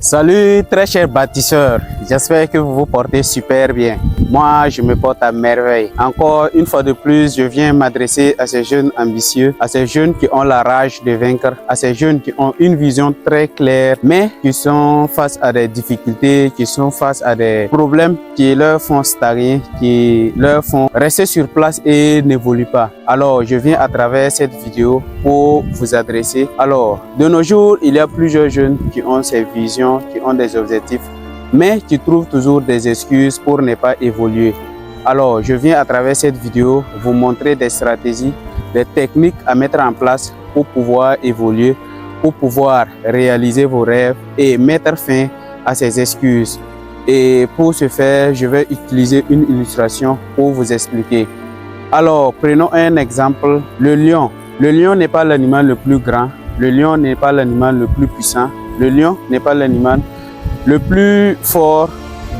Salut très chers bâtisseurs, j'espère que vous vous portez super bien. Moi, je me porte à merveille. Encore une fois de plus, je viens m'adresser à ces jeunes ambitieux, à ces jeunes qui ont la rage de vaincre, à ces jeunes qui ont une vision très claire, mais qui sont face à des difficultés, qui sont face à des problèmes qui leur font stagner, qui leur font rester sur place et n'évoluent pas. Alors, je viens à travers cette vidéo pour vous adresser. Alors, de nos jours, il y a plusieurs jeunes qui ont ces visions, qui ont des objectifs, mais qui trouvent toujours des excuses pour ne pas évoluer. Alors, je viens à travers cette vidéo vous montrer des stratégies, des techniques à mettre en place pour pouvoir évoluer, pour pouvoir réaliser vos rêves et mettre fin à ces excuses. Et pour ce faire, je vais utiliser une illustration pour vous expliquer. Alors, prenons un exemple, le lion. Le lion n'est pas l'animal le plus grand, le lion n'est pas l'animal le plus puissant, le lion n'est pas l'animal le plus fort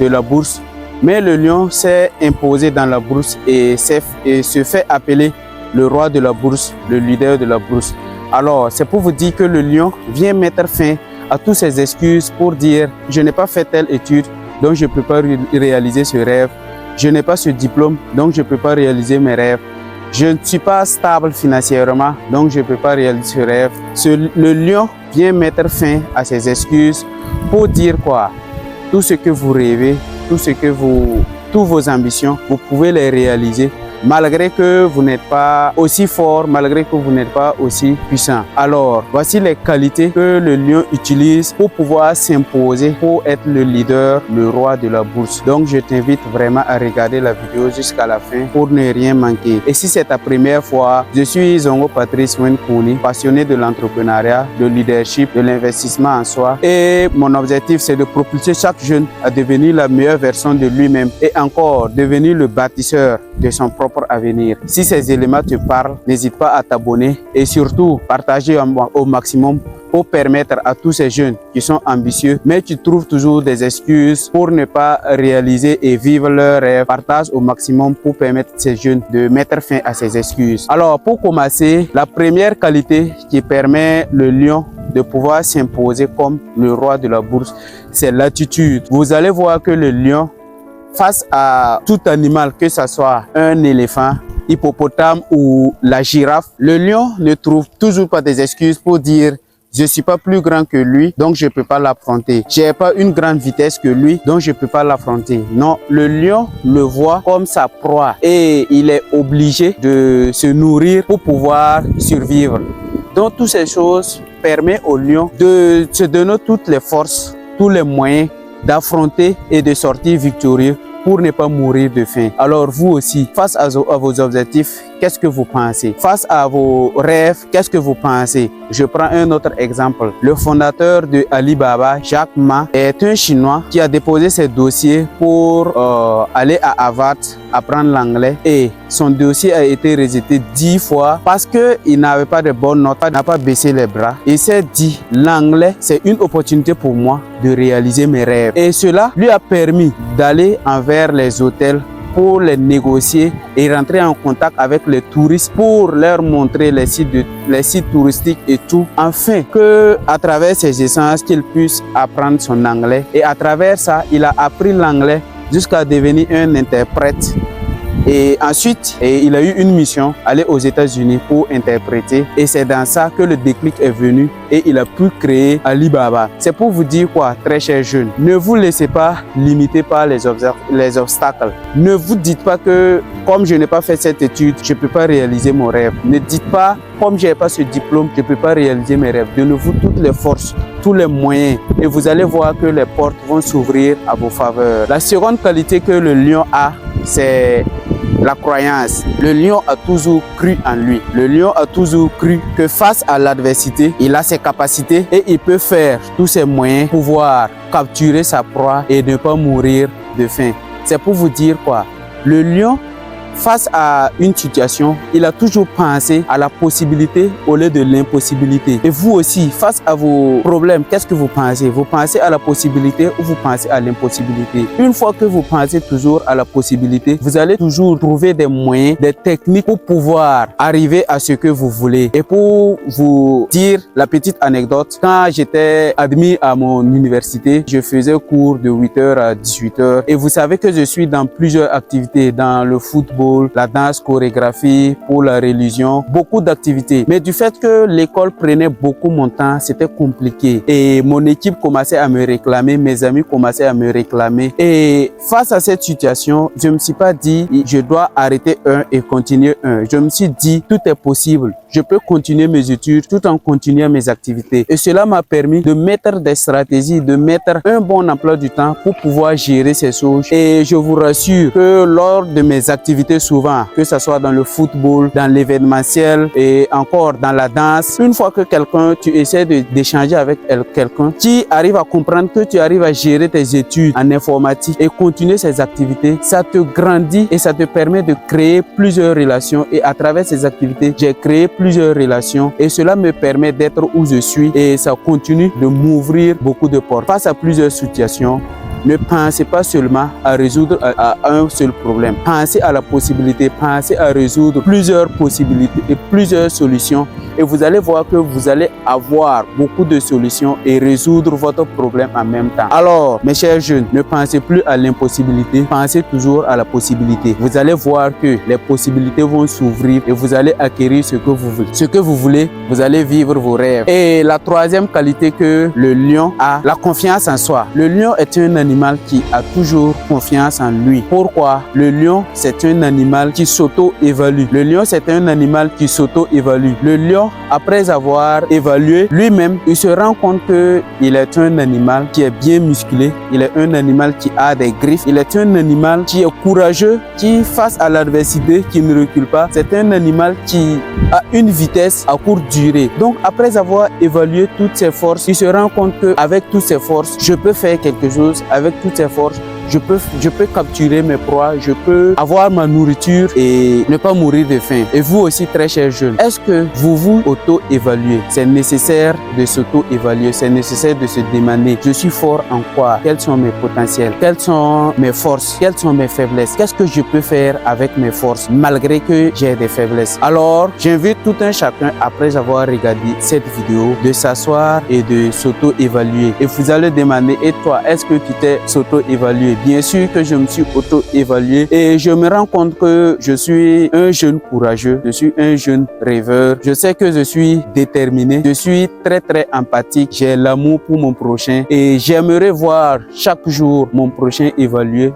de la bourse, mais le lion s'est imposé dans la bourse et se fait appeler le roi de la bourse, le leader de la bourse. Alors, c'est pour vous dire que le lion vient mettre fin à toutes ces excuses pour dire « je n'ai pas fait telle étude, donc je ne peux pas réaliser ce rêve. Je n'ai pas ce diplôme, donc je ne peux pas réaliser mes rêves. Je ne suis pas stable financièrement, donc je ne peux pas réaliser ce rêve. » Le lion vient mettre fin à ces excuses pour dire quoi? Tout ce que vous rêvez, toutes vos ambitions, vous pouvez les réaliser malgré que vous n'êtes pas aussi fort, malgré que vous n'êtes pas aussi puissant. Alors, voici les qualités que le lion utilise pour pouvoir s'imposer, pour être le leader, le roi de la bourse. Donc, je t'invite vraiment à regarder la vidéo jusqu'à la fin pour ne rien manquer. Et si c'est ta première fois, je suis Zongo Patrice Wenkouni, passionné de l'entrepreneuriat, de leadership, de l'investissement en soi. Et mon objectif, c'est de propulser chaque jeune à devenir la meilleure version de lui-même et encore devenir le bâtisseur de son propre avenir. Si ces éléments te parlent, n'hésite pas à t'abonner et surtout partager au maximum pour permettre à tous ces jeunes qui sont ambitieux mais qui trouvent toujours des excuses pour ne pas réaliser et vivre leurs rêves. Partage au maximum pour permettre à ces jeunes de mettre fin à ces excuses. Alors pour commencer, la première qualité qui permet le lion de pouvoir s'imposer comme le roi de la bourse, c'est l'attitude. Vous allez voir que le lion, face à tout animal, que ce soit un éléphant, hippopotame ou la girafe, le lion ne trouve toujours pas des excuses pour dire « je ne suis pas plus grand que lui, donc je ne peux pas l'affronter. Je n'ai pas une grande vitesse que lui, donc je ne peux pas l'affronter. » Non, le lion le voit comme sa proie et il est obligé de se nourrir pour pouvoir survivre. Donc, toutes ces choses permettent au lion de se donner toutes les forces, tous les moyens d'affronter et de sortir victorieux pour ne pas mourir de faim. Alors vous aussi, face à vos objectifs, qu'est-ce que vous pensez? Face à vos rêves, qu'est-ce que vous pensez? Je prends un autre exemple. Le fondateur de Alibaba, Jack Ma, est un Chinois qui a déposé ses dossiers pour aller à Harvard apprendre l'anglais et son dossier a été rejeté 10 fois parce qu'il n'avait pas de bonnes notes, n'a pas baissé les bras. Il s'est dit, l'anglais, c'est une opportunité pour moi de réaliser mes rêves. Et cela lui a permis d'aller envers les hôtels pour les négocier et rentrer en contact avec les touristes pour leur montrer les sites touristiques et tout, afin que à travers ces échanges qu'il puisse apprendre son anglais. Et à travers ça, il a appris l'anglais jusqu'à devenir un interprète. Et ensuite, il a eu une mission, aller aux États-Unis pour interpréter. Et c'est dans ça que le déclic est venu et il a pu créer Alibaba. C'est pour vous dire quoi, très chers jeunes, ne vous laissez pas limiter par les obstacles. Ne vous dites pas que comme je n'ai pas fait cette étude, je ne peux pas réaliser mon rêve. Ne dites pas comme je n'ai pas ce diplôme, je ne peux pas réaliser mes rêves. Donnez-vous toutes les forces, tous les moyens et vous allez voir que les portes vont s'ouvrir à vos faveurs. La seconde qualité que le lion a, c'est la croyance. Le lion a toujours cru en lui. Le lion a toujours cru que face à l'adversité, il a ses capacités et il peut faire tous ses moyens pour pouvoir capturer sa proie et ne pas mourir de faim. C'est pour vous dire quoi? Le lion face à une situation, il a toujours pensé à la possibilité au lieu de l'impossibilité. Et vous aussi, face à vos problèmes, qu'est-ce que vous pensez? Vous pensez à la possibilité ou vous pensez à l'impossibilité? Une fois que vous pensez toujours à la possibilité, vous allez toujours trouver des moyens, des techniques pour pouvoir arriver à ce que vous voulez. Et pour vous dire la petite anecdote, quand j'étais admis à mon université, je faisais cours de 8h à 18h. Et vous savez que je suis dans plusieurs activités, dans le football, la danse, chorégraphie, pour la religion, beaucoup d'activités. Mais du fait que l'école prenait beaucoup mon temps, c'était compliqué. Et mon équipe commençait à me réclamer, mes amis commençaient à me réclamer. Et face à cette situation, je me suis pas dit, je dois arrêter un et continuer un. Je me suis dit, tout est possible. Je peux continuer mes études tout en continuant mes activités. Et cela m'a permis de mettre des stratégies, de mettre un bon emploi du temps pour pouvoir gérer ces choses. Et je vous rassure que lors de mes activités souvent, que ce soit dans le football, dans l'événementiel et encore dans la danse, une fois que tu essaies d'échanger avec quelqu'un qui arrive à comprendre que tu arrives à gérer tes études en informatique et continuer ces activités, ça te grandit et ça te permet de créer plusieurs relations. Et à travers ces activités, j'ai créé plusieurs relations et cela me permet d'être où je suis et ça continue de m'ouvrir beaucoup de portes. Face à plusieurs situations, ne pensez pas seulement à résoudre un seul problème. Pensez à la possibilité, pensez à résoudre plusieurs possibilités et plusieurs solutions. Et vous allez voir que vous allez avoir beaucoup de solutions et résoudre votre problème en même temps. Alors, mes chers jeunes, ne pensez plus à l'impossibilité, pensez toujours à la possibilité. Vous allez voir que les possibilités vont s'ouvrir et vous allez acquérir ce que vous voulez. Ce que vous voulez, vous allez vivre vos rêves. Et la troisième qualité que le lion a, la confiance en soi. Le lion est un animal qui a toujours confiance en lui. Pourquoi? Le lion, c'est un animal qui s'auto-évalue. Le lion, c'est un animal qui s'auto-évalue. Le lion, après avoir évalué lui-même, il se rend compte qu'il est un animal qui est bien musclé. Il est un animal qui a des griffes. Il est un animal qui est courageux, qui face à l'adversité, qui ne recule pas. C'est un animal qui a une vitesse à courte durée. Donc, après avoir évalué toutes ses forces, il se rend compte qu'avec toutes ses forces, je peux faire quelque chose. Avec toutes ces forces, je peux capturer mes proies, je peux avoir ma nourriture et ne pas mourir de faim. Et vous aussi, très chers jeunes, est-ce que vous vous auto-évaluez? C'est nécessaire de s'auto-évaluer, c'est nécessaire de se demander, je suis fort en quoi? Quels sont mes potentiels? Quelles sont mes forces? Quelles sont mes faiblesses? Qu'est-ce que je peux faire avec mes forces malgré que j'ai des faiblesses? Alors, j'invite tout un chacun, après avoir regardé cette vidéo, de s'asseoir et de s'auto-évaluer. Et vous allez demander, et toi, est-ce que tu t'es s'auto-évalué? Bien sûr que je me suis auto-évalué et je me rends compte que je suis un jeune courageux, je suis un jeune rêveur. Je sais que je suis déterminé, je suis très empathique, j'ai l'amour pour mon prochain et j'aimerais voir chaque jour mon prochain évoluer.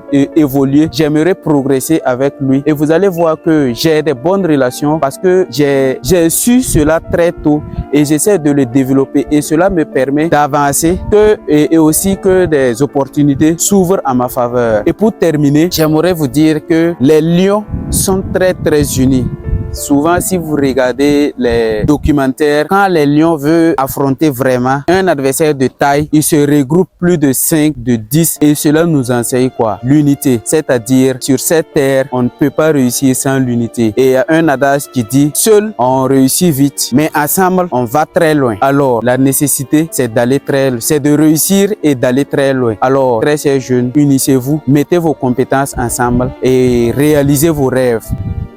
J'aimerais progresser avec lui et vous allez voir que j'ai des bonnes relations parce que j'ai su cela très tôt et j'essaie de le développer et cela me permet d'avancer et aussi que des opportunités s'ouvrent à ma faveur. Et pour terminer, j'aimerais vous dire que les lions sont très unis. Souvent, si vous regardez les documentaires, quand les lions veulent affronter vraiment un adversaire de taille, ils se regroupent plus de 5, de 10 et cela nous enseigne quoi? L'unité. C'est-à-dire, sur cette terre, on ne peut pas réussir sans l'unité. Et il y a un adage qui dit, seul, on réussit vite, mais ensemble, on va très loin. Alors, la nécessité, c'est d'aller très loin. C'est de réussir et d'aller très loin. Alors, très chers jeunes, unissez-vous, mettez vos compétences ensemble et réalisez vos rêves.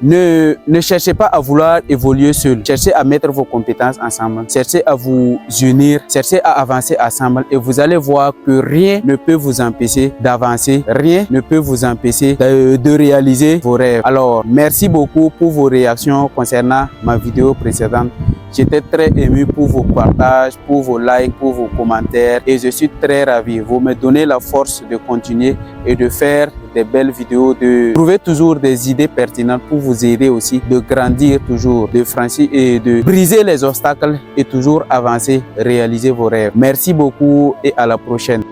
Ne cherchez pas à vouloir évoluer seul. Cherchez à mettre vos compétences ensemble. Cherchez à vous unir. Cherchez à avancer ensemble. Et vous allez voir que rien ne peut vous empêcher d'avancer. Rien ne peut vous empêcher de réaliser vos rêves. Alors, merci beaucoup pour vos réactions concernant ma vidéo précédente. J'étais très ému pour vos partages, pour vos likes, pour vos commentaires. Et je suis très ravi. Vous me donnez la force de continuer et de faire des belles vidéos, de trouver toujours des idées pertinentes pour vous aider aussi, de grandir toujours, de franchir et de briser les obstacles et toujours avancer, réaliser vos rêves. Merci beaucoup et à la prochaine.